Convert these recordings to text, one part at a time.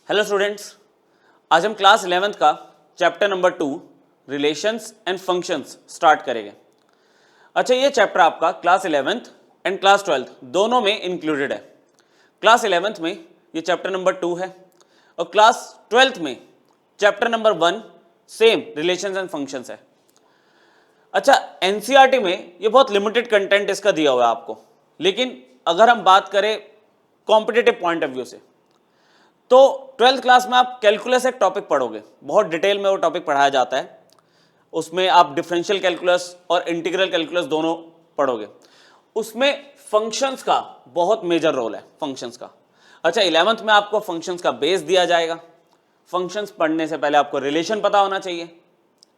Hello students, आज हम class 11th का chapter number 2 relations and functions start करेंगे। अच्छा, ये चैप्टर आपका class 11th and class 12th दोनों में इंक्लूडेड है। क्लास 11th में ये चैप्टर नंबर 2 है और क्लास 12th में chapter number 1 same relations and functions है। अच्छा, एनसीईआरटी में ये बहुत लिमिटेड कंटेंट इसका दिया हुआ है आपको, लेकिन अगर हम बात करें कॉम्पिटिटिव पॉइंट ऑफ व्यू से तो 12th क्लास में आप कैलकुलस एक टॉपिक पढ़ोगे, बहुत डिटेल में वो टॉपिक पढ़ाया जाता है। उसमें आप डिफरेंशियल कैलकुलस और इंटीग्रल कैलकुलस दोनों पढ़ोगे। उसमें फंक्शंस का बहुत मेजर रोल है, फंक्शंस का। अच्छा, 11th में आपको फंक्शंस का बेस दिया जाएगा। फंक्शंस पढ़ने से पहले आपको रिलेशन पता होना चाहिए,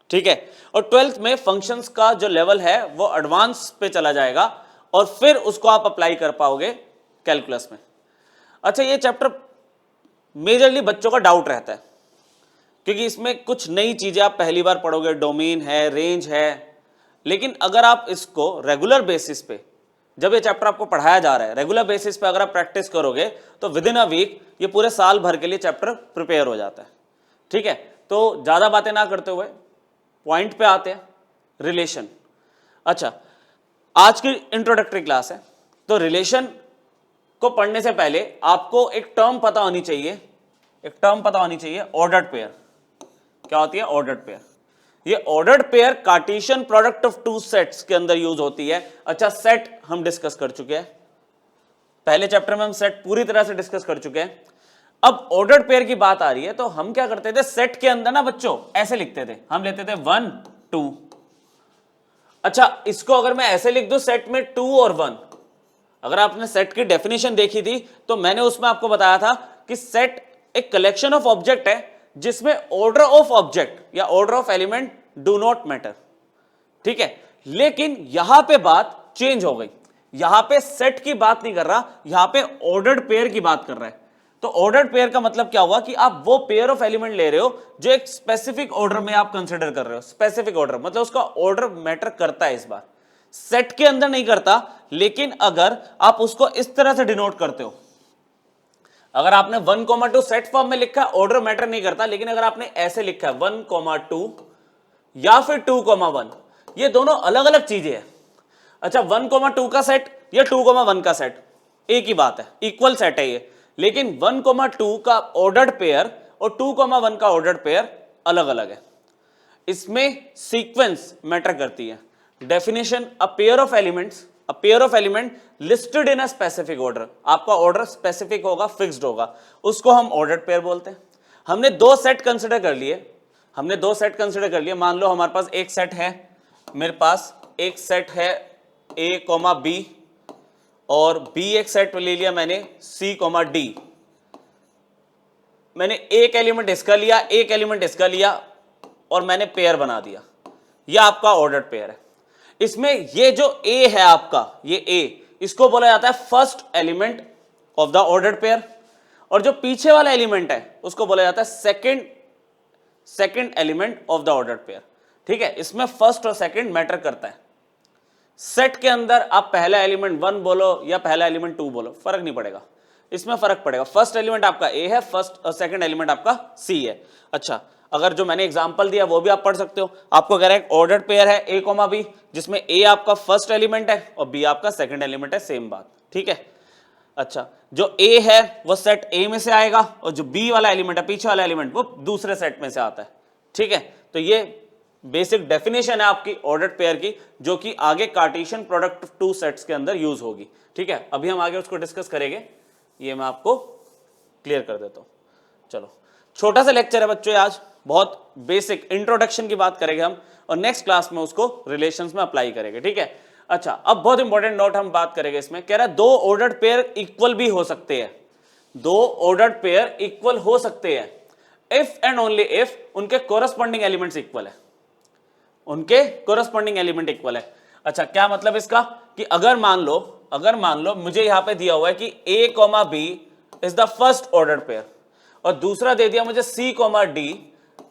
ठीक है। और 12th में फंक्शंस का जो लेवल है वो एडवांस पे चला जाएगा और फिर उसको आप अप्लाई कर पाओगे कैलकुलस में। अच्छा, ये चैप्टर मेजरली बच्चों का डाउट रहता है क्योंकि इसमें कुछ नई चीजें आप पहली बार पढ़ोगे, डोमेन है, रेंज है। लेकिन अगर आप इसको रेगुलर बेसिस पे, जब ये चैप्टर आपको पढ़ाया जा रहा है, रेगुलर बेसिस पे अगर आप प्रैक्टिस करोगे तो विद इन अ वीक ये पूरे साल भर के लिए चैप्टर प्रिपेयर हो जाता है, ठीक है। तो ज्यादा बातें ना करते हुए पॉइंट पे आते हैं, रिलेशन। अच्छा, आज की इंट्रोडक्टरी क्लास है, तो रिलेशन को पढ़ने से पहले आपको एक टर्म पता होनी चाहिए, ऑर्डर्ड पेयर। क्या होती है ऑर्डर्ड पेयर? ये ordered pair Cartesian product of two sets के अंदर यूज होती है। अच्छा, सेट हम डिस्कस कर चुके हैं, पहले चैप्टर में हम सेट पूरी तरह से डिस्कस कर चुके हैं। अब ऑर्डर्ड पेयर की बात आ रही है तो हम क्या करते थे, सेट के अंदर ना बच्चों ऐसे लिखते थे, हम लेते थे 1 2। अच्छा, इसको अगर मैं ऐसे लिख दूं, सेट में 2 और 1, अगर आपने सेट की डेफिनेशन देखी थी तो मैंने उसमें आपको बताया था कि सेट एक कलेक्शन ऑफ ऑब्जेक्ट है जिसमें ऑर्डर ऑफ ऑब्जेक्ट या order of element do not matter, ठीक है। लेकिन यहां पे बात चेंज हो गई, यहां पे सेट की बात नहीं कर रहा, यहां पे ऑर्डर्ड पेयर की बात कर रहा है। तो ऑर्डर्ड पेयर का मतलब क्या हुआ कि आप वो पेयर ऑफ एलिमेंट ले रहे हो जो एक स्पेसिफिक ऑर्डर में आप कंसिडर कर रहे हो। स्पेसिफिक ऑर्डर मतलब उसका ऑर्डर मैटर करता है, इस बार सेट के अंदर नहीं करता। लेकिन अगर आप उसको इस तरह से डिनोट करते हो, अगर आपने 1,2 सेट फॉर्म में लिखा है, ऑर्डर मैटर नहीं करता। लेकिन अगर आपने ऐसे लिखा है 1,2 या फिर 2,1, ये दोनों अलग अलग चीजें हैं। अच्छा, 1,2 का सेट या 2,1 का सेट एक ही बात है, इक्वल सेट है ये। लेकिन 1,2 का ऑर्डर्ड पेयर और 2,1 का ऑर्डर्ड पेयर अलग अलग है। इसमें सीक्वेंस मैटर करती है। Definition, a pair of element listed in a specific order. आपका ऑर्डर स्पेसिफिक होगा, फिक्स्ड होगा, उसको हम ऑर्डर्ड पेयर बोलते हैं। हमने दो सेट कंसिडर कर लिए, मान लो हमारे पास एक सेट है, मेरे पास एक सेट है a, b और b एक सेट ले लिया मैंने c, d। मैंने एक एलिमेंट इसका लिया, एक एलिमेंट इसका लिया और मैंने पेयर बना दिया। यह आपका ऑर्डर्ड पेयर है। इसमें ये जो a है आपका, ये a, इसको बोला जाता है first element of the ordered pair, और जो पीछे वाला एलिमेंट है उसको बोला जाता है second element of the ordered pair, ठीक है। इसमें फर्स्ट और सेकंड मैटर करता है। सेट के अंदर आप पहला एलिमेंट 1 बोलो या पहला एलिमेंट 2 बोलो, फर्क नहीं पड़ेगा, इसमें फर्क पड़ेगा। फर्स्ट एलिमेंट आपका a है, फर्स्ट और सेकंड एलिमेंट आपका c है। अच्छा, अगर जो मैंने एग्जांपल दिया वो भी आप पढ़ सकते हो। आपको कह रहा है ऑर्डर्ड पेयर है a, b, जिसमें a आपका फर्स्ट एलिमेंट है और b आपका सेकंड एलिमेंट है, सेम बात, ठीक है। अच्छा, जो a है वो सेट a में से आएगा और जो b वाला एलिमेंट है, पीछे वाला एलिमेंट, वो दूसरे सेट में से आता है, ठीक है। तो ये बेसिक डेफिनेशन है आपकी ऑर्डर्ड पेयर की, जो कि आगे Cartesian product of two sets के अंदर यूज होगी, ठीक है। अभी हम आगे उसको डिस्कस करेंगे, ये मैं आपको क्लियर कर देता हूं। चलो, छोटा सा लेक्चर है बच्चों आज, बहुत बेसिक इंट्रोडक्शन की बात करेंगे हम और नेक्स्ट क्लास में उसको रिलेशंस में अप्लाई करेंगे, ठीक है। अच्छा, अब बहुत इंपॉर्टेंट नोट हम बात करेंगे इसमें। कह रहा है दो ऑर्डर्ड पेयर इक्वल भी हो सकते हैं, दो ऑर्डर्ड पेयर इक्वल हो सकते हैं इफ एंड ओनली इफ उनके कोरस्पॉन्डिंग एलिमेंट्स इक्वल है, उनके कोरस्पॉन्डिंग एलिमेंट इक्वल है। अच्छा, क्या मतलब इसका कि अगर मान लो मुझे यहां पे दिया हुआ है कि a, b is the first ordered pair और दूसरा दे दिया मुझे c, d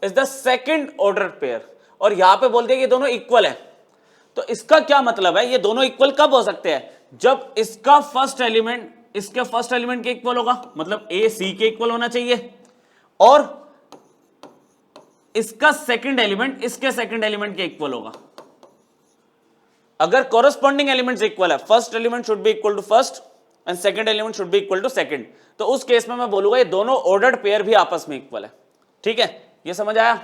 is the second ordered pair, और यहां पे बोल दिया कि ये दोनों इक्वल है। तो इसका क्या मतलब है, ये दोनों इक्वल कब हो सकते हैं? जब इसका फर्स्ट एलिमेंट इसके फर्स्ट एलिमेंट के इक्वल होगा, मतलब a c के इक्वल होना चाहिए, और इसका सेकंड एलिमेंट इसके सेकंड एलिमेंट के इक्वल होगा। अगर कॉरेस्पॉन्डिंग एलिमेंट्स इक्वल है, first element should be equal to first and second element should be equal to second, तो उस केस में मैं बोलूंगा ये दोनों ऑर्डर्ड पेयर भी आपस में इक्वल है। ठीक है, ये समझ आया?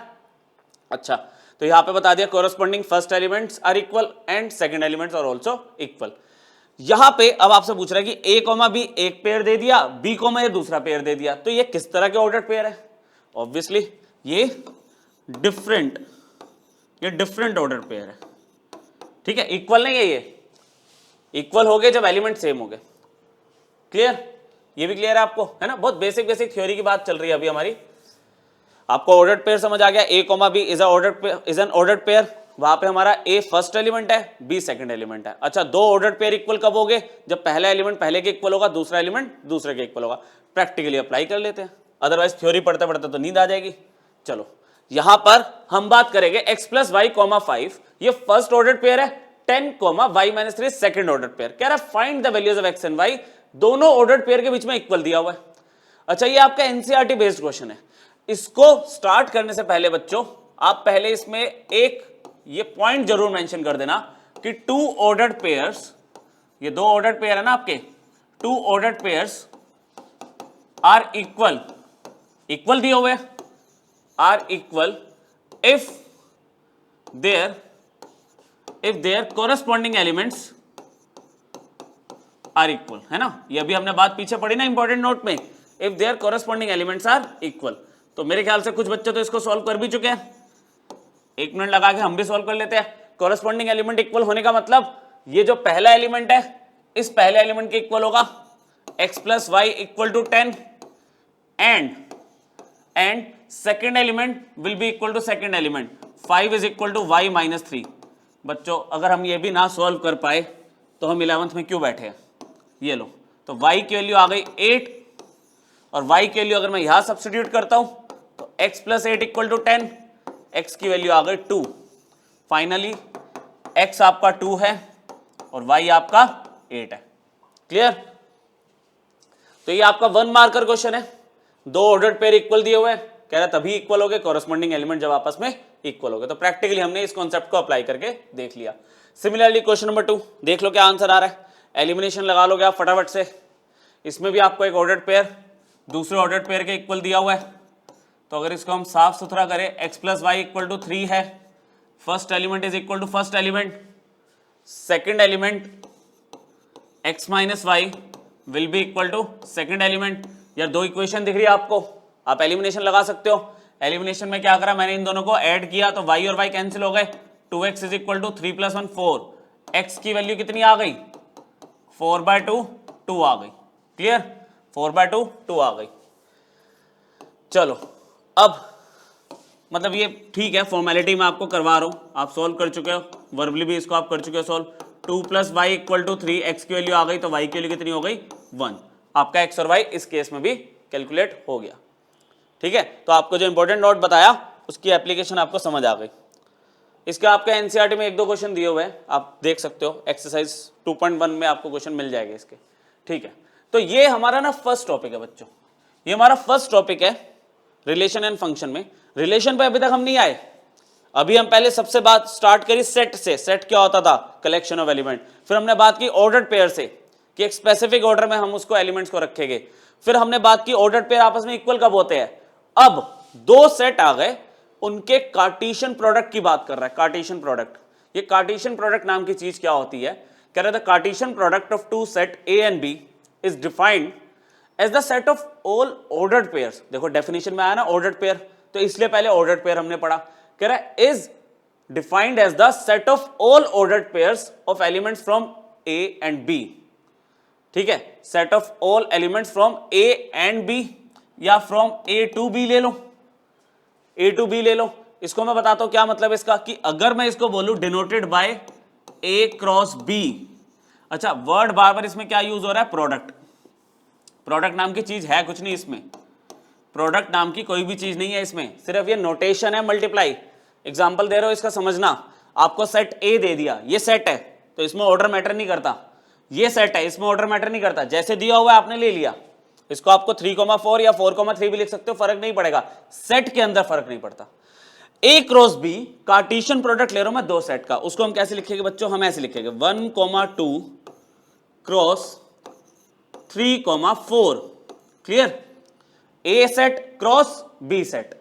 अच्छा, तो यहां पे बता दिया corresponding first elements are equal and second elements are also equal. यहां पे अब आपसे पूछ रहा है कि ए कॉमा बी एक पेयर दे दिया, बी कॉमा ये दूसरा पेयर दे दिया, तो ये किस तरह के ऑर्डर्ड पेयर है? ऑब्वियसली ये डिफरेंट ऑर्डर पेयर है। ठीक है, इक्वल नहीं है, ये इक्वल हो गए जब एलिमेंट सेम हो गए। क्लियर? ये भी क्लियर है आपको, है ना? बहुत बेसिक थ्योरी की बात चल रही है अभी हमारी। आपको ऑर्डर्ड पेयर समझ आ गया, A comma B is an ordered pair, वहां पे हमारा ए फर्स्ट एलिमेंट है, बी सेकंड एलिमेंट है। अच्छा, दो ऑर्डर्ड पेयर इक्वल कब हो गए? जब पहला एलिमेंट पहले के इक्वल होगा, दूसरा एलिमेंट दूसरे के इक्वल होगा। प्रैक्टिकली अप्लाई कर लेते हैं, अदरवाइज थ्योरी पढ़ते पढ़ते तो नींद आ जाएगी। चलो, यहां पर हम बात करेंगे x प्लस वाई कॉमा 5, ये फर्स्ट ऑर्डर पेयर है, 10 comma y minus 3 second order pair. कह रहा है find the values of x and y, दोनों ऑर्डर पेयर के बीच में इक्वल दिया हुआ है। अच्छा, ये आपका एनसीईआरटी बेस्ड क्वेश्चन है। इसको स्टार्ट करने से पहले बच्चों आप पहले इसमें एक ये पॉइंट जरूर मेंशन कर देना कि टू ऑर्डर्ड पेयर्स, ये दो ऑर्डर्ड पेयर है ना आपके, two ordered pairs are equal दिए हुए are equal if their corresponding elements are equal, है ना? ये अभी हमने बात पीछे पढ़ी ना इंपॉर्टेंट नोट में, if their corresponding elements are equal। तो मेरे ख्याल से कुछ बच्चे तो इसको सॉल्व कर भी चुके हैं, एक मिनट लगा के हम भी सॉल्व कर लेते हैं। कॉरेस्पॉन्डिंग एलिमेंट इक्वल होने का मतलब ये जो पहला एलिमेंट है इस पहले एलिमेंट के इक्वल होगा, x plus y equal to 10 and second element will be equal to second element 5 is equal to y minus 3। बच्चों अगर हम ये भी ना सॉल्व कर पाए तो हम 11th में क्यों बैठे हैं? ये लो, तो y की वैल्यू आ गई 8 और y की वैल्यू अगर मैं यहां सब्स्टिट्यूट करता हूं तो x plus 8 equal to 10, x की वैल्यू आ गई 2। फाइनली x आपका 2 है और y आपका 8 है। क्लियर? तो ये आपका 1 मार्कर क्वेश्चन है, दो ऑर्डर्ड पेयर इक्वल दिए हुए हैं, कह रहा तभी इक्वल हो गए कॉरेस्पॉन्डिंग एलिमेंट जब आपस में इक्वल हो गए। तो प्रैक्टिकली हमने इस कॉन्सेप्ट को अप्लाई करके देख लिया। सिमिलरली क्वेश्चन नंबर 2 देख लो क्या आंसर आ रहा है, एलिमिनेशन लगा लोगे आप फटाफट से। इसमें भी आपको एक ऑर्डर्ड पेयर दूसरे ऑर्डर्ड पेयर के इक्वल दिया हुआ है, तो अगर इसको हम साफ सुथरा करें x plus y equal to 3 है, first element is equal to first element, second element x minus y will be equal to second element. यार दो इक्वेशन दिख रही है आपको, आप एलिमिनेशन लगा सकते हो। एलिमिनेशन में क्या करा मैंने, इन दोनों को ऐड किया तो y और y कैंसिल हो गए, 2x is equal to 3 plus 1 4, x की वैल्यू कितनी आ गई 4/2 2 आ गई। क्लियर? 4/2 2 आ गई। चलो अब मतलब ये ठीक है, फॉर्मेलिटी मैं आपको करवा रहा हूं, आप सोल्व कर चुके हो, वर्बली भी इसको आप कर चुके हो solve. 2 plus y equal to 3, x की वैल्यू आ गई तो y की वैल्यू कितनी हो गई 1। आपका x और y इस केस में भी कैलकुलेट हो गया। ठीक है, तो आपको जो इंपॉर्टेंट नोट बताया उसकी एप्लीकेशन आपको समझ आ गई। इसके आपके एनसीईआरटी में एक दो क्वेश्चन दिए हुए हैं, आप देख सकते हो, एक्सरसाइज 2.1 में आपको क्वेश्चन मिल जाएंगे इसके। ठीक है, तो ये हमारा ना फर्स्ट टॉपिक है बच्चों, ये हमारा फर्स्ट टॉपिक है रिलेशन एंड फंक्शन में। रिलेशन पे अभी तक हम नहीं आए, अभी हम पहले सबसे बात स्टार्ट करी सेट से। सेट क्या होता था? Collection of element. फिर हमने बात की ऑर्डर्ड पेयर से कि एक स्पेसिफिक ऑर्डर में हम उसको एलिमेंट्स को रखेंगे। फिर हमने बात की ऑर्डर्ड पेयर आपस में इक्वल कब होते हैं। अब दो सेट आ गए, उनके कार्टेशियन प्रोडक्ट की बात कर रहा है। कार्टेशियन प्रोडक्ट, ये कार्टेशियन प्रोडक्ट नाम की चीज क्या होती है? कह रहा था Cartesian product of two set A and B is defined as the set of all ordered pairs. देखो डेफिनेशन में आया ना ऑर्डर्ड पेयर, तो इसलिए पहले ऑर्डर्ड पेयर हमने पढ़ा। कह रहा है is defined as the set of all ordered pairs of elements from A and B. ठीक है, set of all elements from A and B या फ्रॉम ए टू बी ले लो, ए टू बी ले लो। इसको मैं बताता हूं क्या मतलब इसका, कि अगर मैं इसको बोलूं denoted by A cross B. अच्छा, वर्ड बार बार इसमें क्या यूज हो रहा है? प्रोडक्ट। प्रोडक्ट नाम की चीज है कुछ नहीं इसमें, प्रोडक्ट नाम की कोई भी चीज नहीं है इसमें, सिर्फ ये नोटेशन है मल्टीप्लाई। एग्जांपल दे रहे हो इसका समझना, आपको सेट ए दे दिया, ये सेट है तो इसमें ऑर्डर मैटर नहीं करता, ये सेट है इसमें ऑर्डर मैटर नहीं करता, जैसे दिया हुआ है आपने ले लिया। इसको आपको 3,4 या 4,3 भी लिख सकते हो, फर्क नहीं पड़ेगा, सेट के अंदर फर्क नहीं पड़ता। ए क्रॉस बी कार्टेशियन प्रोडक्ट ले रहा हूं मैं दो सेट का, उसको हम कैसे लिखेंगे बच्चों, हम ऐसे लिखेंगे 1,2 क्रॉस 3,4। क्लियर? ए सेट क्रॉस बी सेट।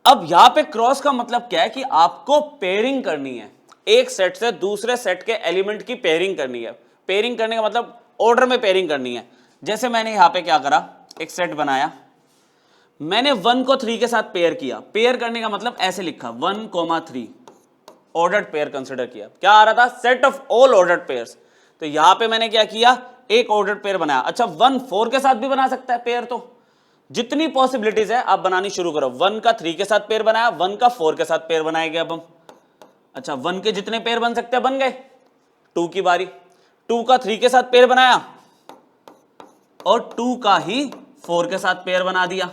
अब यहां पे क्रॉस का मतलब क्या है कि आपको पेयरिंग करनी है, एक सेट से दूसरे सेट के एलिमेंट की पेयरिंग करनी है। पेयरिंग करने का मतलब ऑर्डर में पेयरिंग करनी है। जैसे मैंने यहां पे क्या करा, एक सेट बनाया, मैंने 1 को 3 के साथ पेयर किया। पेयर करने का मतलब ऐसे लिखा 1,3 ऑर्डर्ड पेयर कंसिडर किया। क्या आ रहा था, set of all ordered pairs. तो यहां पे मैंने क्या किया, एक ऑर्डर्ड पेयर बनाया। अच्छा 1 4 के साथ भी बना सकता है पेयर, तो जितनी पॉसिबिलिटीज है आप बनानी शुरू करो। 1 का 3 के साथ पेयर बनाया, 1 का 4 के साथ पेयर बनाएंगे अब हम। अच्छा 1 के जितने पेयर बन सकते हैं बन गए। 2 की बारी, 2 का 3 के साथ पेयर बनाया और 2 का ही 4 के साथ पेयर बना दिया।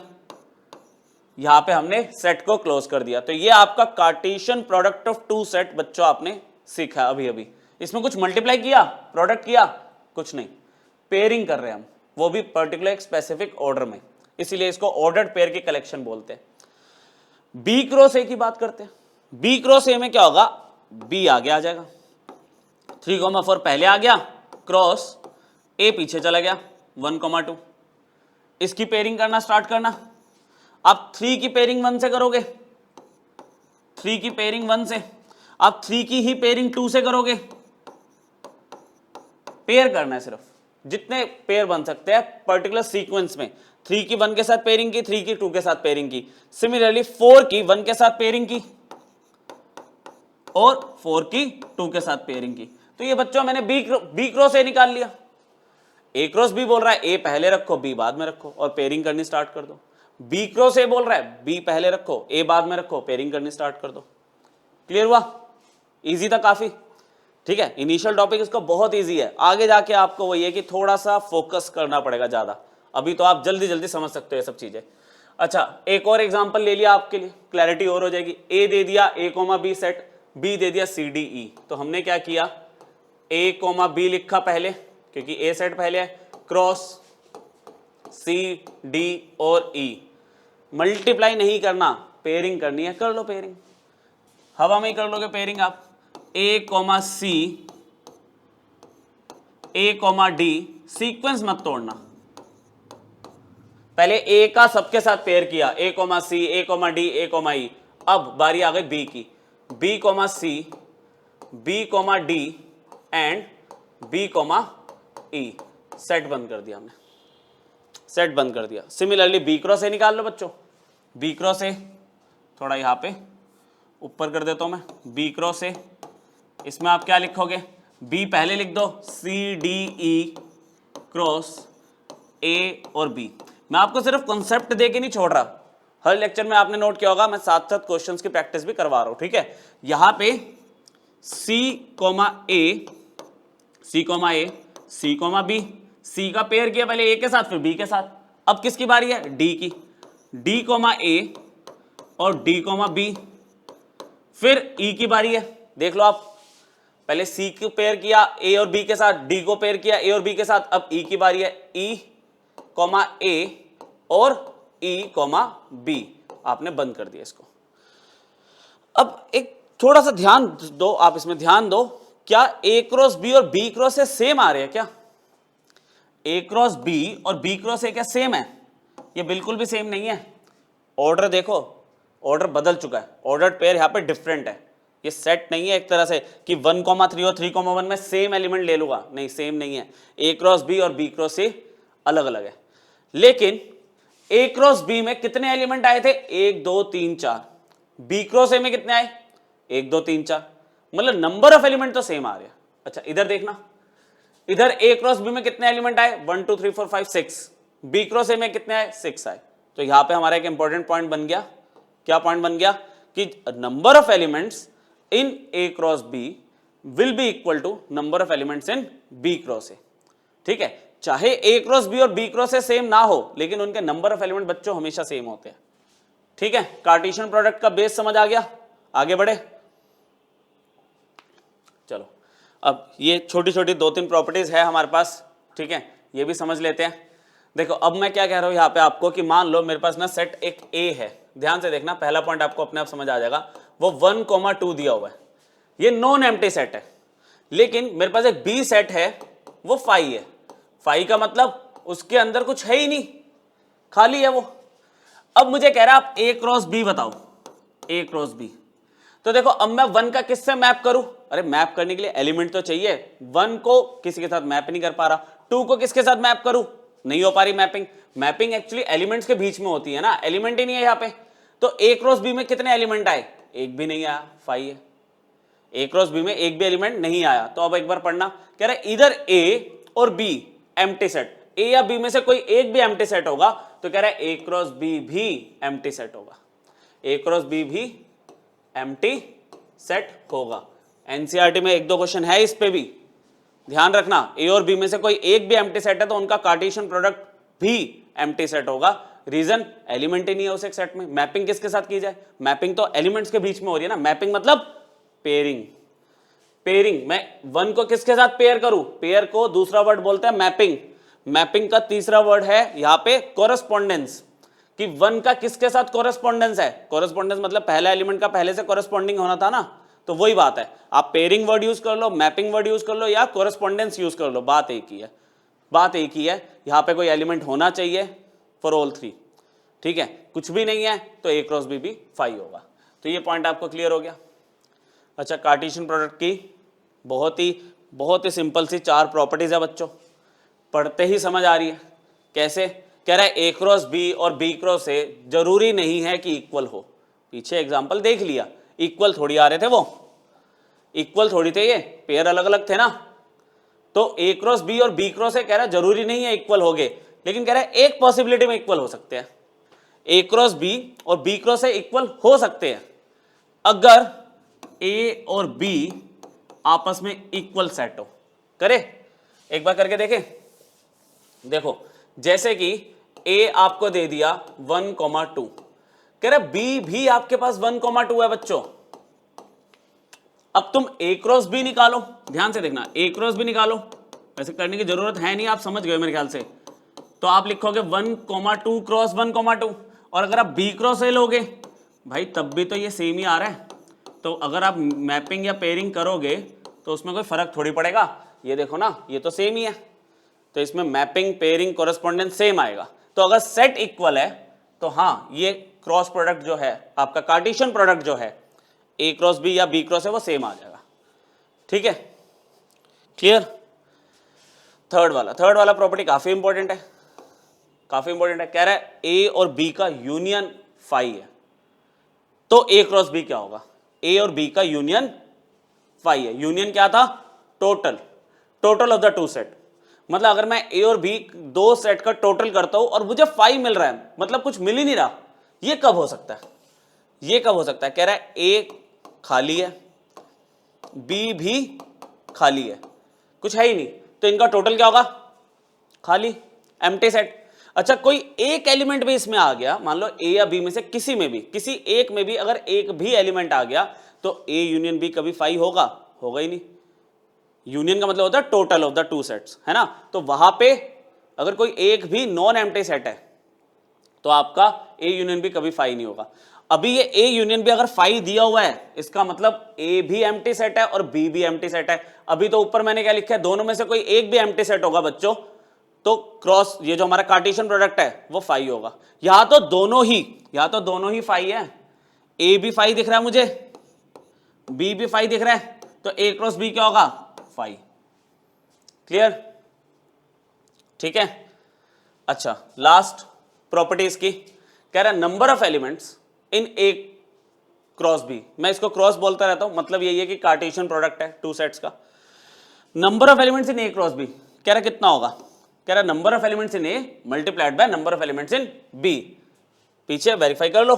यहां पे हमने सेट को क्लोज कर दिया। तो ये आपका Cartesian product of two set बच्चों आपने सीखा अभी अभी। इसमें कुछ मल्टीप्लाई किया, प्रोडक्ट किया, कुछ नहीं, पेयरिंग कर रहे हैं हम, वो भी पर्टिकुलर एक स्पेसिफिक ऑर्डर में, इसीलिए इसको ऑर्डर्ड पेयर की कलेक्शन बोलते हैं। बी क्रॉस ए की बात करते हैं। बी क्रॉस ए में क्या होगा, बी आगे आ जाएगा, 3,4 पहले आ गया, क्रॉस ए पीछे चला गया 1,2। इसकी पेयरिंग करना स्टार्ट करना। आप 3 की पेयरिंग 1 से करोगे, 3 की पेयरिंग 1 से, आप 3 की ही पेयरिंग 2 से करोगे। पेयर करना है सिर्फ, जितने पेयर बन सकते हैं पर्टिकुलर सीक्वेंस में। 3 की 1 के साथ पेयरिंग की, 3 की 2 के साथ पेयरिंग की, सिमिलरली 4 की 1 के साथ पेयरिंग की और 4 की 2 के साथ पेयरिंग की। तो ये बच्चों मैंने बी क्रॉस ए निकाल लिया। ए क्रॉस बी बोल रहा है ए पहले रखो बी बाद में रखो और पेयरिंग करनी स्टार्ट कर दो। बी क्रॉस ए बोल रहा है बी पहले रखो ए बाद में रखो, पेयरिंग करनी स्टार्ट कर दो। क्लियर हुआ? इजी था काफी, ठीक है। इनिशियल टॉपिक इसका बहुत इजी है, आगे जाके आपको वही है कि थोड़ा सा फोकस करना पड़ेगा ज्यादा। अभी तो आप जल्दी जल्दी समझ सकते हो ये सब चीजें। अच्छा एक और एग्जांपल ले लिया आपके लिए, क्लैरिटी और हो जाएगी। ए दे दिया ए कोमा बी सेट, बी दे दिया सी डी ई। तो हमने क्या किया, ए कोमा बी लिखा पहले क्योंकि ए सेट पहले है, क्रॉस सी डी और ई। मल्टीप्लाई नहीं करना, पेयरिंग करनी है, कर लो पेयरिंग, हवा में ही कर लोगे पेयरिंग आप। A comma C, A comma D, sequence मत तोड़ना, पहले ए का सबके साथ पेयर किया, A comma C, A comma D, A comma E. अब बारी आ गई बी की, B comma C, B comma D and B comma E. Set बंद कर दिया हमने, सेट बंद कर दिया। सिमिलरली बी क्रॉस ए निकाल लो बच्चों, बी क्रॉस ए, थोड़ा यहां पे ऊपर कर देता हूं मैं, बी क्रॉस ए। इसमें आप क्या लिखोगे, बी पहले लिख दो, सी डी ई क्रॉस ए और बी। मैं आपको सिर्फ कॉन्सेप्ट दे के नहीं छोड़ रहा, हर लेक्चर में आपने नोट किया होगा मैं साथ साथ क्वेश्चंस की प्रैक्टिस भी करवा रहा हूं, ठीक है। यहां पे सी कोमा ए, सी कोमा ए, सी कोमा बी, सी का पेयर किया पहले ए के साथ फिर बी के साथ। अब किसकी बारी है, डी की, डी कोमा ए और डी कोमा बी, फिर ई की बारी है। देख लो आप, पहले सी को पेयर किया ए और बी के साथ, डी को पेयर किया ए और बी के साथ, अब ई की बारी है, ई कोमा ए और ई कोमा बी। आपने बंद कर दिया इसको। अब एक थोड़ा सा ध्यान दो, आप इसमें ध्यान दो, क्या ए क्रॉस बी और बी क्रॉस ए सेम आ रहे हैं क्या? ए क्रॉस बी और बी क्रॉस ए क्या सेम है? ये बिल्कुल भी सेम नहीं है। ऑर्डर देखो, ऑर्डर बदल चुका है, ऑर्डर पेयर यहां पे डिफरेंट है। ये सेट नहीं है एक तरह से कि 1,3 और 3,1 में सेम एलिमेंट ले लूंगा, नहीं सेम नहीं है। ए क्रॉस बी और बी क्रॉस ए अलग अलग है। लेकिन ए क्रॉस बी में कितने एलिमेंट आए थे, 1 2 3 4। बी क्रॉस ए में कितने आए, 1 2 3 4, मतलब नंबर ऑफ एलिमेंट तो सेम आ रहे हैं। अच्छा इधर देखना, इधर ए क्रॉस बी में कितने एलिमेंट आए, 1 2 3 4 5 6। बी क्रॉस ए में कितने आए, 6 आए। तो यहां पे हमारा एक इंपॉर्टेंट पॉइंट बन गया। क्या पॉइंट बन गया कि number of elements in A cross B will be equal to number of elements in B cross A. ठीक है, चाहे ए क्रॉस बी और बी क्रॉस ए सेम ना हो, लेकिन उनके नंबर ऑफ एलिमेंट बच्चों हमेशा सेम होते हैं। ठीक है, कार्टेशियन प्रोडक्ट का बेस समझ आ गया, आगे बढ़े। चलो अब ये छोटी छोटी 2-3 प्रॉपर्टीज है हमारे पास, ठीक है, ये भी समझ लेते हैं। देखो अब मैं क्या कह रहा हूं यहां पे आपको कि मान लो मेरे पास ना सेट एक ए है, ध्यान से देखना, पहला पॉइंट आपको अपने आप समझ आ जाएगा, वो 1,2 दिया हुआ है, ये नॉन एम्प्टी सेट है। लेकिन मेरे पास एक बी सेट है, वो 5 है। 5 का मतलब उसके अंदर कुछ है ही नहीं, खाली है वो। अब मुझे कह रहा है आप ए क्रॉस बी बताओ, ए क्रॉस बी। तो देखो अब मैं 1 का किससे मैप करूं, अरे मैप करने के लिए एलिमेंट तो चाहिए, 1 को किसी के साथ मैप नहीं कर पा रहा, 2 को किसके साथ मैप करूं, नहीं हो पा रही मैपिंग। मैपिंग एक्चुअली एलिमेंट्स के बीच में होती है ना, एलिमेंट ही नहीं है यहां पे। तो ए क्रॉस बी में कितने एलिमेंट आए, एक भी नहीं आया, 5 है। ए क्रॉस बी में एक भी एलिमेंट नहीं आया। तो अब एक बार पढ़ना, कह रहा है इधर ए और बी एम्प्टी सेट, ए या बी में से कोई एक भी एम्प्टी सेट होगा, तो कह रहा है ए क्रॉस बी भी एम्प्टी सेट होगा, ए क्रॉस बी भी एम्प्टी सेट होगा। एनसीईआरटी में 1-2 क्वेश्चन है इस पे भी, ध्यान रखना। ए और बी में से कोई एक भी एम्प्टी सेट है तो उनका कार्टेशियन प्रोडक्ट भी एम्प्टी सेट होगा। रीजन, एलिमेंट ही नहीं है उस एक सेट में। मैपिंग किसके साथ की जाए, मैपिंग तो एलिमेंट्स के बीच में हो रही है ना, मैपिंग मतलब पेयरिंग। पेयरिंग, मैं 1 को किसके साथ पेयर करूं, पेयर को दूसरा वर्ड बोलते हैं मैपिंग। मैपिंग का तीसरा वर्ड है यहां पे कोरेस्पोंडेंस, कि 1 का किसके साथ कोरेस्पोंडेंस है। कोरेस्पोंडेंस मतलब पहला एलिमेंट का पहले से कोरेस्पोंडिंग होना था ना, तो वही बात है। आप पेयरिंग वर्ड यूज कर लो, मैपिंग वर्ड यूज कर लो, या कोरेस्पोंडेंस यूज कर लो, बात एक ही है, बात एक ही है। यहां पे कोई एलिमेंट होना चाहिए फॉर ऑल 3, ठीक है। कुछ भी नहीं है तो ए क्रॉस बी भी 5 होगा। तो ये पॉइंट आपको क्लियर हो गया। अच्छा, कार्टेशियन प्रोडक्ट की बहुत ही सिंपल सी 4 प्रॉपर्टीज है बच्चों, पढ़ते ही समझ आ रही है। कैसे, कह रहा है ए क्रॉस बी और बी क्रॉस ए जरूरी नहीं है कि इक्वल हो। पीछे एग्जांपल देख लिया, इक्वल थोड़ी आ रहे थे, वो इक्वल थोड़ी थे, ये पेयर अलग अलग थे ना। तो ए क्रॉस बी और बी क्रॉस ए कह रहा है जरूरी नहीं है इक्वल हो गए, लेकिन कह रहा है एक पॉसिबिलिटी में इक्वल हो सकते हैं। ए क्रॉस बी और बी क्रॉस ए इक्वल हो सकते हैं अगर ए और बी आपस में इक्वल सेट हो। करे, एक बार करके देखें। देखो जैसे कि ए आपको दे दिया 1,2, कह रहा बी भी आपके पास 1,2 है बच्चों। अब तुम ए क्रॉस बी निकालो, ध्यान से देखना, ए क्रॉस बी निकालो, ऐसे करने की जरूरत है नहीं, आप समझ गए मेरे ख्याल से। तो आप लिखोगे 1,2 क्रॉस 1,2, और अगर आप बी क्रॉस ए लोगे भाई तब भी तो ये सेम ही आ रहा है। तो अगर आप मैपिंग या पेयरिंग करोगे तो उसमें कोई फर्क थोड़ी पड़ेगा। ये देखो ना, ये तो सेम ही है, तो इसमें मैपिंग पेयरिंग कोरेस्पोंडेंस सेम आएगा। तो अगर सेट इक्वल है तो हाँ, ये क्रॉस प्रोडक्ट जो है आपका, कार्टेशियन प्रोडक्ट जो है ए क्रॉस बी या बी क्रॉस है, वो सेम आ जाएगा। ठीक है, क्लियर। थर्ड वाला प्रॉपर्टी काफी इंपॉर्टेंट है, काफी इंपॉर्टेंट है। कह रहा है ए और बी का यूनियन 5 है, तो ए क्रॉस बी क्या होगा, ए और बी का यूनियन 5 है। यूनियन क्या था, टोटल ऑफ द 2 सेट। मतलब अगर मैं ए और बी 2 सेट का टोटल करता हूं और मुझे 5 मिल रहा है, मतलब कुछ मिल ही नहीं रहा, ये कब हो सकता है, ये कब हो सकता है। कह रहा है ए खाली है, बी भी खाली है, कुछ है ही नहीं, तो इनका टोटल क्या होगा, खाली, एम्प्टी सेट। अच्छा, कोई एक एलिमेंट भी इसमें आ गया, मान लो ए या बी में से किसी में भी, किसी एक में भी अगर एक भी एलिमेंट आ गया, तो ए यूनियन बी कभी 5 होगा ही नहीं। यूनियन का मतलब होता है टोटल ऑफ द 2 सेट्स, है ना। तो वहां पे अगर कोई एक भी नॉन एम्प्टी सेट है तो आपका ए यूनियन बी कभी 5 नहीं होगा। अभी ये ए यूनियन बी अगर 5 दिया हुआ है, इसका मतलब ए भी एम्प्टी सेट है और बी भी एम्प्टी सेट है। अभी तो ऊपर मैंने क्या लिखा है, दोनों में से कोई एक भी एम्प्टी सेट होगा बच्चों, तो क्रॉस, ये जो हमारा कार्टेशियन प्रोडक्ट है वो 5 होगा। यहां तो दोनों ही 5 है, ए भी 5 दिख रहा है मुझे, बी भी 5 दिख रहा है, तो ए क्रॉस बी क्या होगा, 5। क्लियर, ठीक है। अच्छा, लास्ट प्रॉपर्टीज की, कह रहा है number of elements in A cross B. मैं इसको क्रॉस बोलता रहता हूं, मतलब यही है कि कार्टेशियन प्रोडक्ट है 2 सेट्स का। Number of elements in A cross B कह रहा कितना होगा, कह रहा number of elements in A multiplied by number of elements in B. पीछे वेरीफाई कर लो,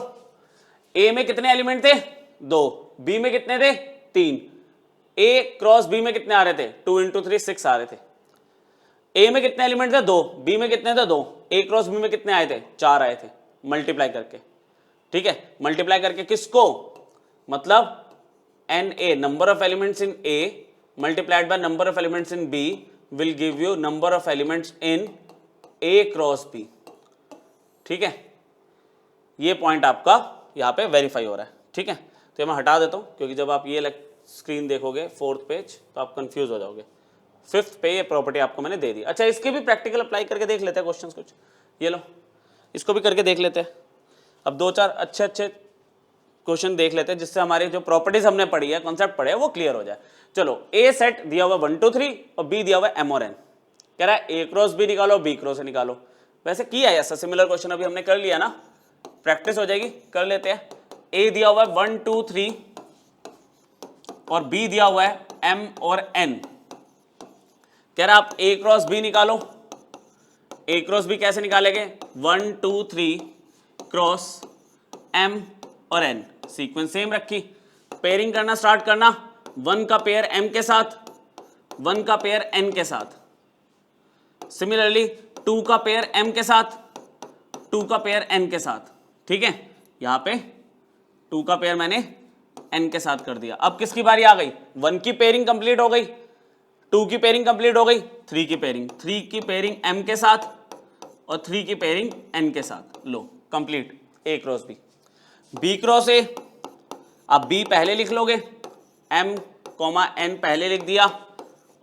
ए में कितने एलिमेंट थे, 2, बी में कितने थे, 3। ए क्रॉस बी में कितने आ रहे थे, 2 × 3 6 आ रहे थे। ए में कितने एलिमेंट थे, 2, बी में कितने थे, 2। ए क्रॉस बी में कितने आए थे, 4 आए थे, मल्टीप्लाई करके। ठीक है, मल्टीप्लाई करके किसको, मतलब n A, number of elements in A multiplied by number of elements in B will give you number of elements in A cross B, ठीक है, ये पॉइंट आपका यहाँ पे वेरीफाई हो रहा है, ठीक है। तो मैं हटा देता हूँ क्योंकि जब आप ये स्क्रीन देखोगे 4th पेज तो आप कंफ्यूज हो जाओगे। 5th पे ये प्रॉपर्टी आपको मैंने दे दी। अच्छा, इसके भी प्रैक्टिकल अप्लाई करके देख लेते हैं क्वेश्चंस कुछ, ये लो इसको भी करके देख लेते हैं। अब 2-4 अच्छे क्वेश्चन देख लेते हैं जिससे हमारी जो प्रॉपर्टीज हमने पढ़ी है, कॉन्सेप्ट पढ़े हैं, वो क्लियर हो जाए। चलो, ए सेट दिया हुआ 1 2 3 और बी दिया हुआ एम और एन, कह रहा है ए क्रॉस बी निकालो, बी क्रॉस ए निकालो। वैसे किया है ऐसा सिमिलर क्वेश्चन अभी हमने कर लिया ना, प्रैक्टिस हो जाएगी, कर लेते हैं। ए दिया हुआ है 1 2 3 और बी दिया हुआ है एम और एन, कह रहा आप ए क्रॉस बी निकालो। ए क्रॉस बी कैसे निकालेंगे? 1 2 3 क्रॉस एम और एन, सीक्वेंस सेम रखी, पेयरिंग करना स्टार्ट करना, 1 का पेयर एम के साथ, 1 का पेयर एन के साथ, सिमिलरली 2 का पेयर एम के साथ, 2 का पेयर एन के साथ, ठीक है। यहां पे 2 का पेयर मैंने एन के साथ कर दिया। अब किसकी बारी आ गई? 1 की पेयरिंग कंप्लीट हो गई, 2 की पेयरिंग कंप्लीट हो गई, 3 की पेयरिंग, 3 की पेयरिंग एम के साथ और 3 की पेयरिंग एन के साथ, लो complete, A cross B, B cross A. अब बी पहले लिख लोगे, एम कॉमा एन पहले लिख दिया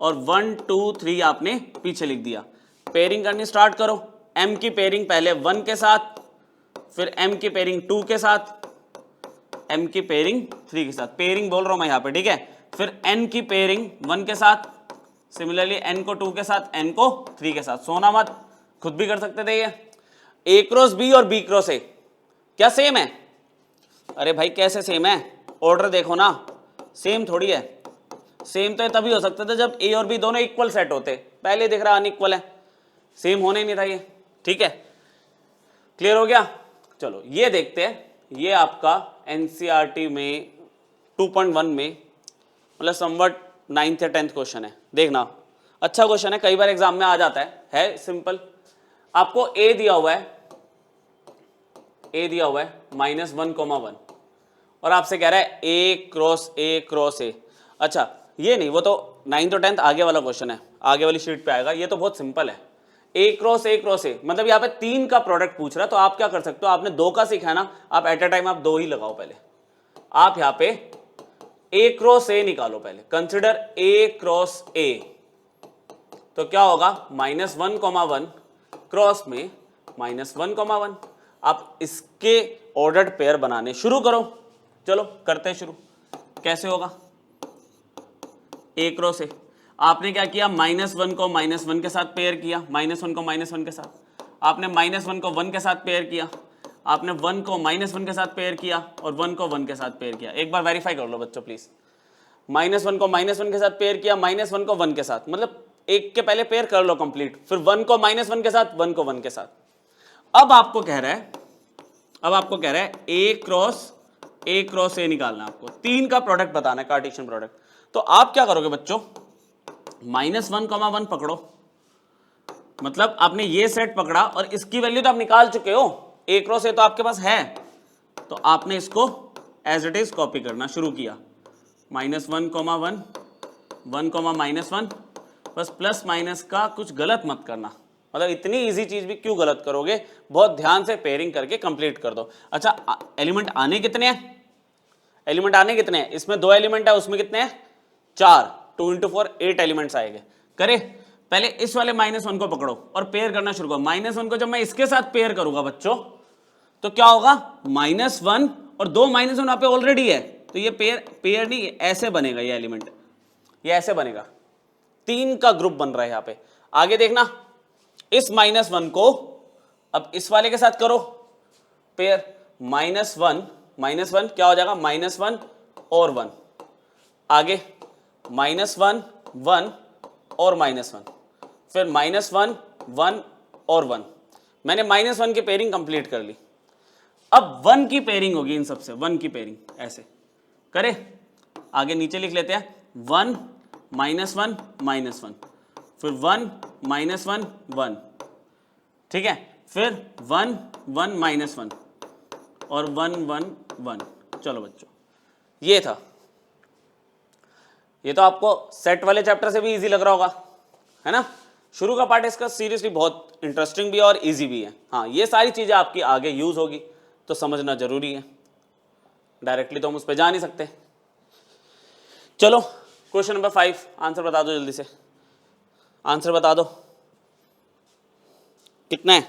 और 1 2 3 आपने पीछे लिख दिया। पेयरिंग करनी स्टार्ट करो, एम की पेयरिंग पहले 1 के साथ, फिर एम की पेयरिंग 2 के साथ, एम की पेयरिंग 3 के साथ, पेयरिंग बोल रहा हूं मैं यहाँ पे, ठीक है। फिर एन की पेयरिंग 1 के साथ, सिमिलरली एन को 2 के साथ, एन को 3 के साथ। सोना मत, खुद भी कर सकते थे ये। ए क्रॉस बी और बी क्रॉस ए क्या सेम है? अरे भाई कैसे सेम है? ऑर्डर देखो ना, सेम थोड़ी है। सेम तो तभी हो सकता था जब ए और बी दोनों इक्वल सेट होते, पहले दिख रहा अनइक्वल है, सेम होने नहीं था ये, ठीक है। क्लियर हो गया? चलो ये देखते हैं, ये आपका एनसीईआरटी में 2.1 में मतलब समवट 9th या 10th क्वेश्चन है, देखना अच्छा क्वेश्चन है, कई बार एग्जाम में आ जाता है सिंपल। आपको ए दिया हुआ है, ए दिया हुआ है -1,1 और आपसे कह रहा है ए क्रॉस ए। अच्छा ये नहीं, वो तो 9th और 10th आगे वाला क्वेश्चन है, आगे वाली शीट पे आएगा। ये तो बहुत सिंपल है, ए क्रॉस ए मतलब यहाँ पे 3 का प्रोडक्ट पूछ रहा है। तो आप क्या कर सकते हो, आपने 2 का सीखा है ना, आप एट अ टाइम आप 2 ही लगाओ। पहले आप यहाँ पे ए क्रॉस ए निकालो, पहले कंसिडर ए क्रॉस ए, तो क्या होगा -1,1 क्रॉस में -1,1। आप इसके ऑर्डर्ड पेयर बनाने शुरू करो। चलो करते हैं शुरू, कैसे होगा? ए क्रॉस ए, आपने क्या किया, -1 को -1 के साथ पेयर किया, -1 को -1 के साथ, आपने -1 को 1 के साथ पेयर किया, आपने 1 को -1 के साथ पेयर किया और 1 को 1 के साथ पेयर किया। एक बार वेरीफाई कर लो बच्चों प्लीज, -1 को -1 के साथ पेयर किया, -1 को 1 के साथ, मतलब एक के पहले पेयर कर लो कंप्लीट, फिर 1 को -1 के साथ, 1 को 1 के साथ। अब आपको कह रहा है ए क्रॉस ए निकालना है आपको, 3 का प्रोडक्ट बताना है, कार्टेशियन प्रोडक्ट। तो आप क्या करोगे बच्चों, -1,1 पकड़ो, मतलब आपने ये सेट पकड़ा और इसकी वैल्यू तो आप निकाल चुके हो, ए क्रॉस ए तो आपके पास है, तो आपने इसको एज इट इज कॉपी करना शुरू किया, -1,1 1, -1, बस प्लस माइनस का कुछ गलत मत करना, मतलब इतनी इजी चीज भी क्यों गलत करोगे, बहुत ध्यान से पेयरिंग करके कंप्लीट कर दो। अच्छा एलिमेंट आने कितने हैं? एलिमेंट आने कितने हैं? इसमें 2 एलिमेंट है, उसमें कितने हैं? 4, 2 × 4 8 एलिमेंट्स आएंगे। करे पहले इस वाले -1 को पकड़ो और पेयर करना शुरू करो। -1 को जब मैं इसके साथ पेयर करूंगा बच्चों तो क्या होगा, -1 और 2 -1 वहां पे ऑलरेडी है, तो ये पेयर नहीं, ऐसे बनेगा ये एलिमेंट, ये ऐसे बनेगा, 3 का ग्रुप बन रहा है यहाँ पे। आगे देखना, इस -1 को अब इस वाले के साथ करो पेयर, -1 क्या हो जाएगा, -1 और 1, आगे -1 1 और -1, फिर -1 1 और 1। मैंने -1 की पेयरिंग कंप्लीट कर ली। अब 1 की पेयरिंग होगी इन सबसे, 1 की पेयरिंग ऐसे करे, आगे नीचे लिख लेते हैं, 1 -1 -1, फिर 1 -1 1, ठीक है, फिर 1 1 -1 और 1 1 1। चलो बच्चों ये था, ये तो आपको सेट वाले चैप्टर से भी इजी लग रहा होगा, है ना। शुरू का पार्ट इसका सीरियसली बहुत इंटरेस्टिंग भी है और इजी भी है। हाँ, ये सारी चीज़ें आपकी आगे यूज होगी तो समझना जरूरी है, डायरेक्टली तो हम उस पर जा नहीं सकते। चलो क्वेश्चन नंबर 5, आंसर बता दो जल्दी से, आंसर बता दो कितना है।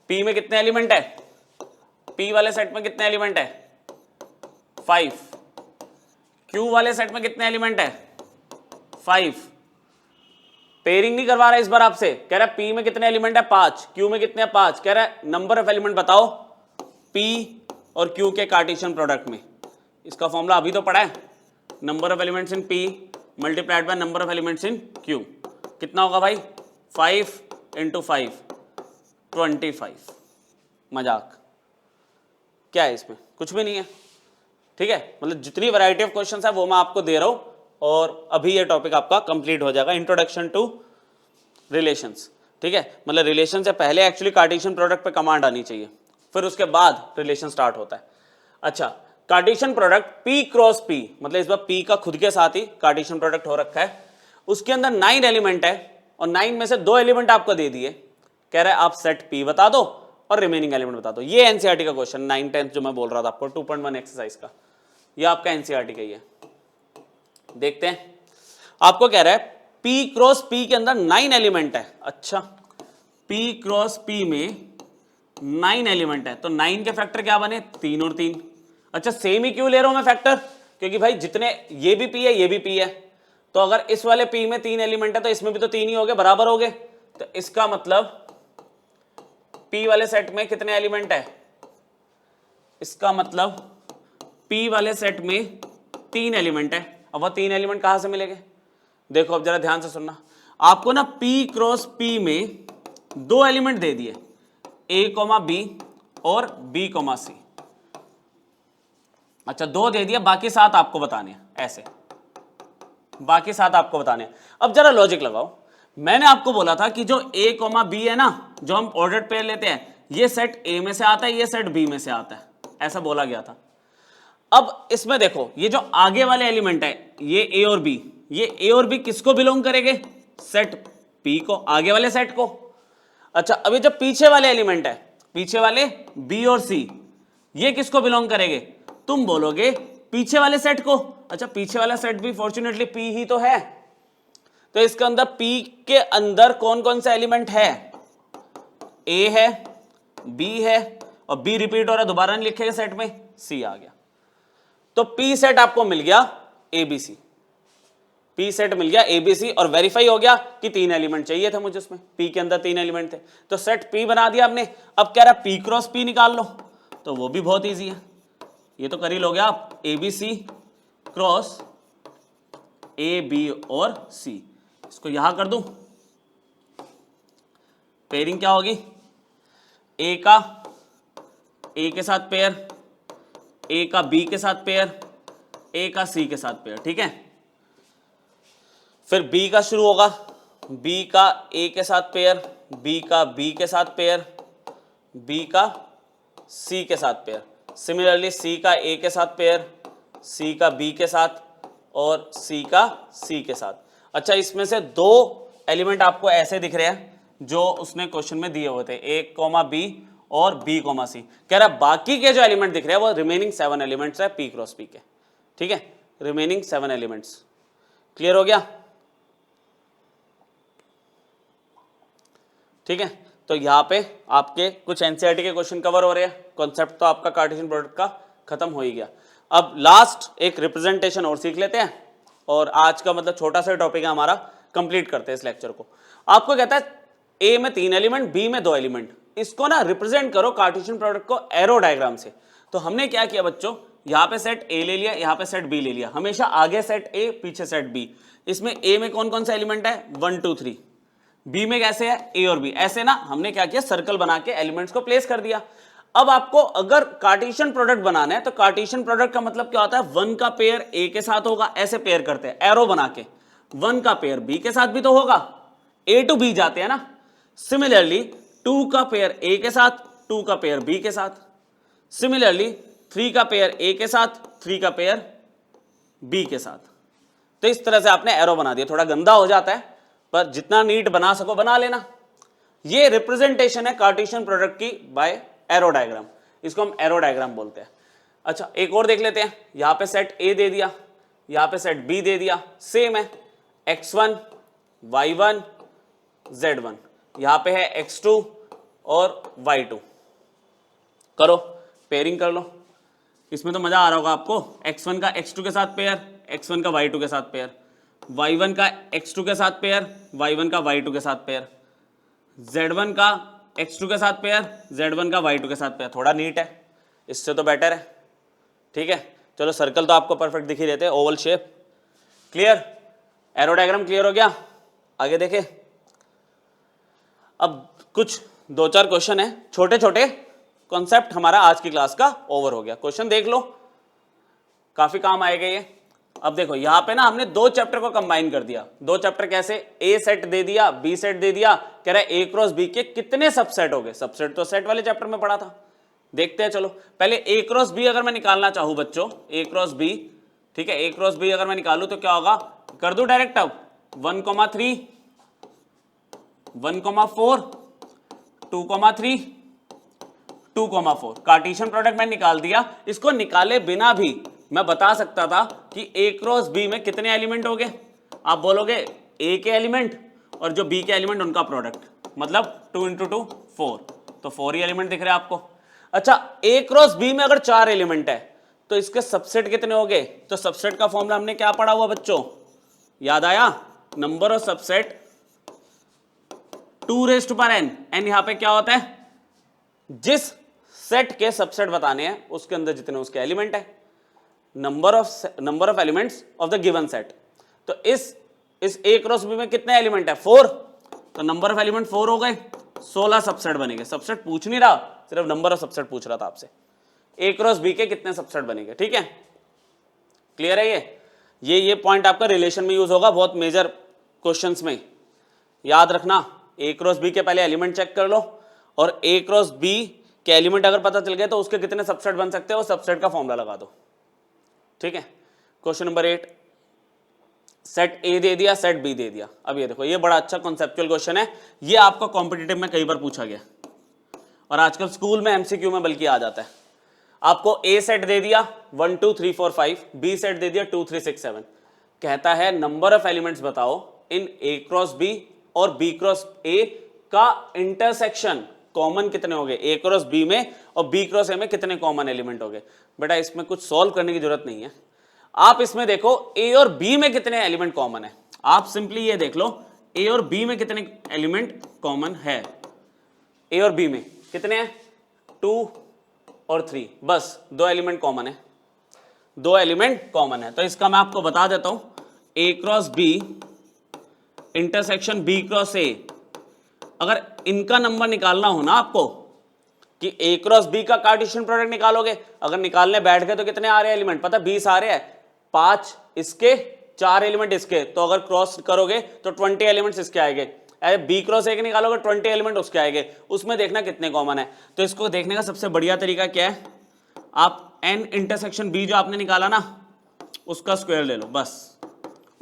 पी में कितने एलिमेंट है, पी वाले सेट में कितने एलिमेंट है 5। क्यू वाले सेट में कितने एलिमेंट है 5। पेयरिंग नहीं करवा रहा इस बार आपसे, कह रहा है पी में कितने एलिमेंट है 5, क्यू में कितने 5, कह रहा है नंबर ऑफ एलिमेंट बताओ पी और क्यू के कार्टेशियन प्रोडक्ट में। इसका फॉर्मूला अभी तो पढ़ा है, number of elements in P multiplied by number of elements in Q. कितना होगा भाई 5 × 5 25। मजाक क्या है इसमें, कुछ भी नहीं है। ठीक है, मतलब जितनी वैरायटी ऑफ क्वेश्चंस है वो मैं आपको दे रहा हूं और अभी ये टॉपिक आपका कंप्लीट हो जाएगा, इंट्रोडक्शन टू रिलेशंस। ठीक है, मतलब रिलेशन से पहले एक्चुअली कार्टेशियन प्रोडक्ट पे कमांड आनी चाहिए, फिर उसके बाद रिलेशन स्टार्ट होता है। अच्छा, Cartesian product P cross P, मतलब इस बार P का खुद के साथ ही कार्टेशियन प्रोडक्ट हो रखा है, उसके अंदर 9 एलिमेंट है और 9 में से 2 एलिमेंट आपको दे दिए, कह रहा है आप सेट P बता दो और रिमेनिंग एलिमेंट बता दो। ये एनसीईआरटी का क्वेश्चन 9 10 जो मैं बोल रहा था आपको 2.1 एक्सरसाइज का, ये आपका एनसीईआरटी का ही है। देखते हैं, आपको कह रहा है P क्रॉस P के अंदर 9 एलिमेंट है। अच्छा, P क्रॉस P में 9 एलिमेंट है तो 9 के फैक्टर क्या बने 3 और 3। अच्छा, सेम ही क्यों ले रहा हूं मैं फैक्टर, क्योंकि भाई जितने ये भी P है ये भी P है, तो अगर इस वाले P में 3 एलिमेंट है तो इसमें भी तो 3 ही हो गए, बराबर हो गए। तो इसका मतलब P वाले सेट में कितने एलिमेंट है, इसका मतलब P वाले सेट में 3 एलिमेंट है। अब वह 3 एलिमेंट कहां से मिलेंगे, देखो अब जरा ध्यान से सुनना, आपको ना P क्रॉस P में 2 एलिमेंट दे दिए A, B और B, C। अच्छा, 2 दे दिया, बाकी 7 आपको बताने हैं, ऐसे बाकी 7 आपको बताने हैं। अब जरा लॉजिक लगाओ, मैंने आपको बोला था कि जो A, B है ना, जो हम ऑर्डर्ड पेयर लेते हैं, ये सेट A में से आता है, ये सेट B में से आता है, ऐसा बोला गया था। अब इसमें देखो, ये जो आगे वाले एलिमेंट है ये A और B, ये A और B किसको बिलोंग करेंगे, सेट P को, आगे वाले सेट को। अच्छा, अभी जो पीछे वाले एलिमेंट है, पीछे वाले B और C, ये किसको बिलोंग करेंगे, तुम बोलोगे पीछे वाले सेट को। अच्छा, पीछे वाला सेट भी फॉर्चुनेटली P ही तो है, तो इसके अंदर P के अंदर कौन कौन सा एलिमेंट है, A है, B है और B रिपीट हो रहा है, दोबारा नहीं लिखेगा सेट में, C आ गया। तो P सेट आपको मिल गया ABC, P सेट मिल गया ABC और वेरीफाई हो गया कि 3 एलिमेंट चाहिए थे मुझे, उसमें P के अंदर 3 एलिमेंट थे, तो सेट P बना दिया आपने। अब कह रहा P क्रॉस P निकाल लो, तो वो भी बहुत इजी है, ये तो कर ही लोगे आप, ABC क्रॉस A, B और C। इसको यहां कर दूं, पेयरिंग क्या होगी, A का A के साथ पेयर, A का B के साथ पेयर, A का C के साथ पेयर। ठीक है, फिर B का शुरू होगा, B का A के साथ पेयर, B का B के साथ पेयर, B का C के साथ पेयर, सिमिलरली C का A के साथ पेयर, C का B के साथ और C का C के साथ। अच्छा, इसमें से 2 एलिमेंट आपको ऐसे दिख रहे हैं जो उसने क्वेश्चन में दिए हुए थे, A, B और B, C। कह रहा बाकी के जो एलिमेंट दिख रहे हैं वो रिमेनिंग 7 एलिमेंट्स है P क्रॉस P के। ठीक है, रिमेनिंग 7 एलिमेंट्स, क्लियर हो गया। ठीक है, तो यहाँ पे आपके कुछ एनसीईआरटी के क्वेश्चन कवर हो रहे हैं, कॉन्सेप्ट तो आपका कार्टेशियन प्रोडक्ट का खत्म हो ही गया। अब लास्ट एक रिप्रेजेंटेशन और सीख लेते हैं और आज का मतलब छोटा सा टॉपिक है हमारा, कंप्लीट करते हैं इस लेक्चर को। आपको कहता है A में 3 एलिमेंट, B में 2 एलिमेंट, इसको ना रिप्रेजेंट करो कार्टेशियन प्रोडक्ट को एरो डायग्राम से। तो हमने क्या किया बच्चों, यहाँ पे सेट A ले लिया, यहाँ पे सेट B ले लिया, हमेशा आगे सेट A पीछे सेट B। इसमें A में कौन कौन सा एलिमेंट है 1 2 3, B में कैसे है A और B, ऐसे ना हमने क्या किया सर्कल बना के एलिमेंट्स को प्लेस कर दिया। अब आपको अगर कार्टेशियन प्रोडक्ट बनाना है तो कार्टेशियन प्रोडक्ट का मतलब क्या होता है, 1 का पेयर A के साथ होगा, ऐसे पेयर करते हैं एरो बना के, 1 का पेयर B के साथ भी तो होगा, A टू B जाते हैं ना। सिमिलरली 2 का पेयर A के साथ, 2 का पेयर B के साथ, सिमिलरली 3 का पेयर A के साथ, 3 का पेयर B के साथ। तो इस तरह से आपने एरो बना दिया, थोड़ा गंदा हो जाता है पर जितना नीट बना सको बना लेना। ये रिप्रेजेंटेशन है कार्टेशियन प्रोडक्ट की बाय एरो डायग्राम, इसको हम एरो डायग्राम बोलते हैं। अच्छा एक और देख लेते हैं, यहां पे सेट ए दे दिया, यहां पे सेट बी दे दिया, सेम है x1 y1 z1, यहां पे है x2 और y2। करो पेयरिंग कर लो, इसमें तो मजा आ रहा होगा आपको। x1 का x2 के साथ पेयर, x1 का y2 के साथ पेयर, y1 का x2 के साथ पेयर, y1 का y2 के साथ पेयर, z1 का x2 के साथ पेयर, z1 का y2 के साथ पेयर। थोड़ा नीट है, इससे तो बेटर है। ठीक है चलो, सर्कल तो आपको परफेक्ट दिख ही देते हैं, Oval shape. Clear, arrow diagram clear हो गया। आगे देखें, अब कुछ 2-4 क्वेश्चन है, छोटे छोटे कॉन्सेप्ट हमारा आज की क्लास का ओवर हो गया। क्वेश्चन देख लो, काफी काम आएगा ये। अब देखो यहां पे ना हमने 2 चैप्टर को कंबाइन कर दिया। 2 चैप्टर कैसे, ए सेट दे दिया, बी सेट दे दिया, कह रहा है ए क्रॉस बी के कितने सबसेट हो गए। सबसेट तो सेट वाले चैप्टर में पढ़ा था, देखते हैं। चलो पहले ए क्रॉस बी अगर मैं निकालना चाहूं बच्चों, ए क्रॉस बी, ठीक है, ए क्रॉस बी अगर मैं निकालूं तो क्या होगा, कर दूं डायरेक्ट। अब 1,3 1,4 2,3 2,4 कार्टेशियन प्रोडक्ट मैंने निकाल दिया। इसको निकाले बिना भी मैं बता सकता था कि ए क्रॉस बी में कितने एलिमेंट हो गए। आप बोलोगे ए के एलिमेंट और जो बी के एलिमेंट उनका प्रोडक्ट, मतलब 2 × 2 4, तो 4 ही एलिमेंट दिख रहे हैं आपको। अच्छा ए क्रॉस बी में अगर 4 एलिमेंट है तो इसके सबसेट कितने हो गए। तो सबसेट का फॉर्मूला हमने क्या पढ़ा हुआ बच्चों, याद आया, number of subset 2n। N यहां पे क्या होता है, जिस सेट के सबसेट बताने हैं उसके अंदर जितने उसके एलिमेंट है, number of elements of the given set. तो इस ए क्रॉस बी में कितने एलिमेंट है, 4, तो नंबर ऑफ एलिमेंट 4 हो गए, 16 सबसेट बनेंगे। सबसेट पूछ नहीं रहा, सिर्फ नंबर ऑफ सबसेट पूछ रहा था आपसे, ए क्रॉस बी के कितने सबसेट बनेंगे। ठीक है क्लियर है ये पॉइंट आपका रिलेशन में यूज होगा बहुत मेजर क्वेश्चंस में, याद रखना। ए क्रॉस बी के पहले एलिमेंट चेक कर लो, और ए क्रॉस बी के एलिमेंट अगर पता चल गए तो उसके कितने सबसेट बन सकते हैं, वो सबसेट का फॉर्मूला लगा दो। ठीक है, क्वेश्चन नंबर 8, सेट ए दे दिया, सेट बी दे दिया। अब ये देखो, ये बड़ा अच्छा कॉन्सेप्चुअल क्वेश्चन है, ये आपको कॉम्पिटिटिव में कई बार पूछा गया और आजकल स्कूल में एमसीक्यू में बल्कि आ जाता है। आपको ए सेट दे दिया 1 2 3 4 5, बी सेट दे दिया 2 3 6 7, कहता है नंबर ऑफ एलिमेंट्स बताओ इन ए क्रॉस बी और बी क्रॉस ए का इंटरसेक्शन, कॉमन कितने हो गए ए क्रॉस बी में और बी क्रॉस ए में कितने कॉमन एलिमेंट हो गए। बेटा इसमें कुछ सॉल्व करने की जरूरत नहीं है, आप इसमें देखो ए और बी में कितने एलिमेंट कॉमन है। आप सिंपली ये देख लो ए और बी में कितने एलिमेंट कॉमन है, ए और बी में कितने हैं, 2 और 3, बस 2 एलिमेंट कॉमन है, 2 एलिमेंट कॉमन है। तो इसका मैं आपको बता देता हूं, A cross B intersection B cross A, अगर इनका नंबर निकालना हो ना आपको कि ए क्रॉस बी का कार्टेशियन प्रोडक्ट निकालोगे, अगर निकालने बैठ गए तो कितने आ रहे हैं एलिमेंट, पता 20 आ रहे हैं, 5 इसके 4 एलिमेंट इसके, तो अगर क्रॉस करोगे तो 20 एलिमेंट्स इसके आएंगे। बी क्रॉस ए के निकालोगे 20 एलिमेंट उसके आएंगे, उसमें देखना कितने कॉमन है। तो इसको देखने का सबसे बढ़िया तरीका क्या है, आप एन इंटरसेक्शन बी जो आपने निकाला ना उसका स्क्वायर ले लो, बस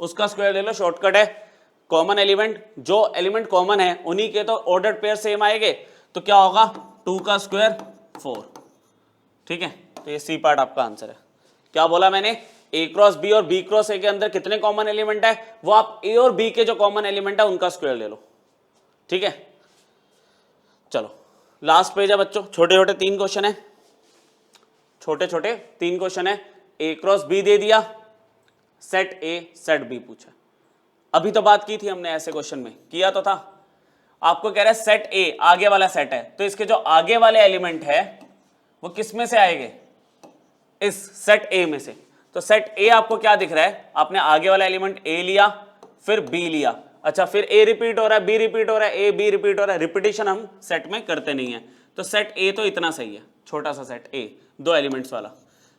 उसका स्क्वायर ले लो, शॉर्टकट है। कॉमन एलिमेंट, जो एलिमेंट कॉमन है उन्हीं के तो ऑर्डर्ड पेयर सेम आएंगे, तो क्या होगा 2 का स्क्वायर 4। ठीक है, तो ये सी पार्ट आपका आंसर है। क्या बोला मैंने, ए क्रॉस बी और बी क्रॉस ए के अंदर कितने कॉमन एलिमेंट है, वो आप ए और बी के जो कॉमन एलिमेंट है उनका स्क्वायर ले लो। ठीक है, चलो लास्ट पेज है बच्चों, छोटे छोटे 3 क्वेश्चन है, छोटे छोटे 3 क्वेश्चन है। ए क्रॉस बी दे दिया, सेट ए सेट बी पूछा। अभी तो बात की थी हमने, ऐसे क्वेश्चन में किया तो था। आपको कह रहा है सेट ए आगे वाला सेट है, तो इसके जो आगे वाले एलिमेंट है वो किस में से आएंगे, इस सेट ए में से। तो सेट ए आपको क्या दिख रहा है, आपने आगे वाला एलिमेंट ए लिया, फिर बी लिया, अच्छा फिर ए रिपीट हो रहा है, बी रिपीट हो रहा है, ए बी रिपीट हो रहा है, रिपीटिशन हम सेट में करते नहीं है। तो सेट ए तो इतना सही है, छोटा सा सेट ए 2 एलिमेंट्स वाला।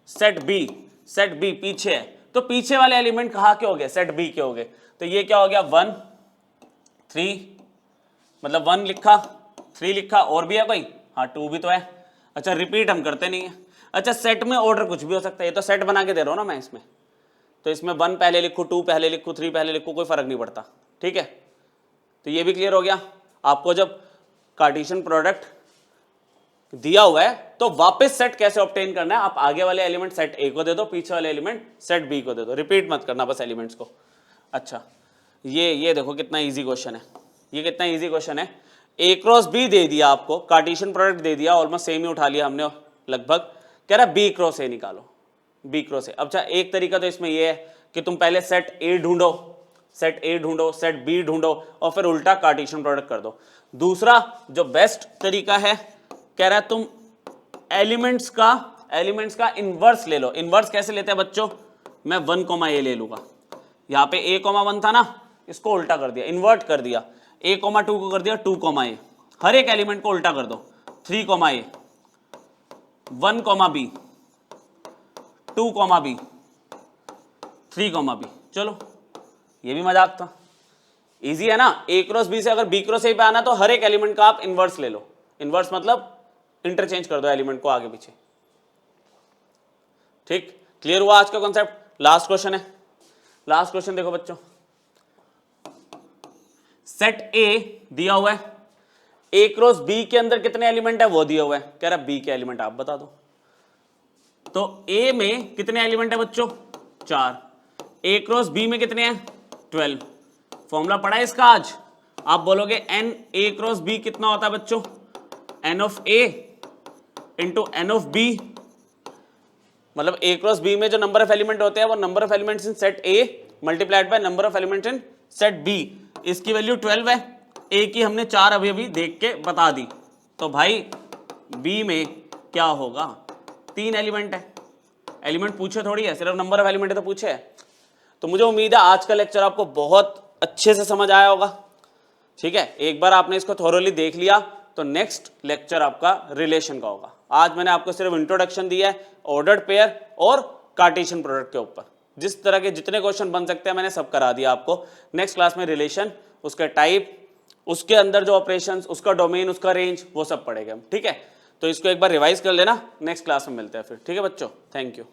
सेट बी पीछे है, तो पीछे वाले एलिमेंट कहाँ के हो गए, सेट बी के हो गए। तो ये क्या हो गया 1 3, मतलब 1 लिखा, 3 लिखा, और भी है कोई, हाँ 2 भी तो है। अच्छा रिपीट हम करते नहीं है। अच्छा सेट में ऑर्डर कुछ भी हो सकता है, ये तो सेट बना के दे रहा हूं ना मैं इसमें, तो इसमें 1 पहले लिखूँ, 2 पहले लिखूँ, 3 पहले लिखूँ, कोई फर्क नहीं पड़ता। ठीक है, तो ये भी क्लियर हो गया। आपको जब कार्टेशियन प्रोडक्ट दिया हुआ है तो वापस सेट कैसे ऑब्टेन करना है, आप आगे वाले एलिमेंट सेट ए को दे दो, पीछे वाले एलिमेंट सेट बी को दे दो, रिपीट मत करना बस एलिमेंट्स को। अच्छा ये देखो कितना इजी क्वेश्चन है, ये कितना इजी क्वेश्चन है। ए क्रॉस बी दे दिया आपको, कार्टेशियन प्रोडक्ट दे दिया, ऑलमोस्ट सेम ही उठा लिया हमने लगभग। कह रहा बी क्रॉस ए निकालो, बी क्रॉस ए। अच्छा एक तरीका तो इसमें ये है कि तुम पहले सेट ए ढूंढो, सेट ए ढूंढो, सेट बी ढूंढो और फिर उल्टा कार्टेशियन प्रोडक्ट कर दो। दूसरा जो बेस्ट तरीका है, कह रहा है तुम एलिमेंट्स का इनवर्स ले लो। इनवर्स कैसे लेते हैं बच्चों, मैं 1, ए ले लूंगा, यहां पे a, 1 था ना, इसको उल्टा कर दिया, इन्वर्ट कर दिया, a, 2 को कर दिया 2, a। हर एक एलिमेंट को उल्टा कर दो, 3, a, 1, b, 2, b, 3, b। चलो ये भी मजाक था, इजी है ना। a क्रॉस b से अगर b क्रॉस a पे आना तो हर एक एलिमेंट का आप इनवर्स ले लो। इनवर्स मतलब इंटरचेंज कर दो एलिमेंट को आगे पीछे। ठीक, क्लियर हुआ आज का कॉन्सेप्ट। लास्ट क्वेश्चन है, लास्ट क्वेश्चन देखो बच्चों। सेट ए दिया हुआ है, ए क्रॉस बी के अंदर कितने एलिमेंट है वो दिया हुआ है। कह रहा बी के एलिमेंट आप बता दो। तो ए में कितने एलिमेंट है बच्चों, 4। ए क्रॉस बी में कितने हैं, 12। फॉर्मूला पढ़ा है इसका आज, आप बोलोगे एन ए क्रॉस बी कितना होता है बच्चों, n of A into n of B. मतलब ए क्रॉस बी में जो नंबर ऑफ एलिमेंट होते हैं वो number of elements in set A multiplied by number of elements in set B. इसकी वैल्यू 12 है, ए की हमने 4 अभी देख के बता दी। तो भाई बी में क्या होगा, 3 एलिमेंट है। एलिमेंट पूछे थोड़ी है, सिर्फ नंबर ऑफ एलिमेंट है तो पूछे है। तो मुझे उम्मीद है आज का लेक्चर आपको बहुत अच्छे से समझ आया होगा। ठीक है, एक बार आपने इसको थोरोली देख लिया तो नेक्स्ट लेक्चर आपका रिलेशन का होगा। आज मैंने आपको सिर्फ इंट्रोडक्शन दिया है ऑर्डर्ड पेयर और कार्टेशियन प्रोडक्ट के ऊपर। जिस तरह के जितने क्वेश्चन बन सकते हैं मैंने सब करा दिया आपको। नेक्स्ट क्लास में रिलेशन, उसके टाइप, उसके अंदर जो ऑपरेशंस, उसका डोमेन, उसका रेंज, वो सब पढ़ेंगे हम। ठीक है, तो इसको एक बार रिवाइज कर लेना, नेक्स्ट क्लास में मिलते हैं फिर। ठीक है बच्चों, थैंक यू।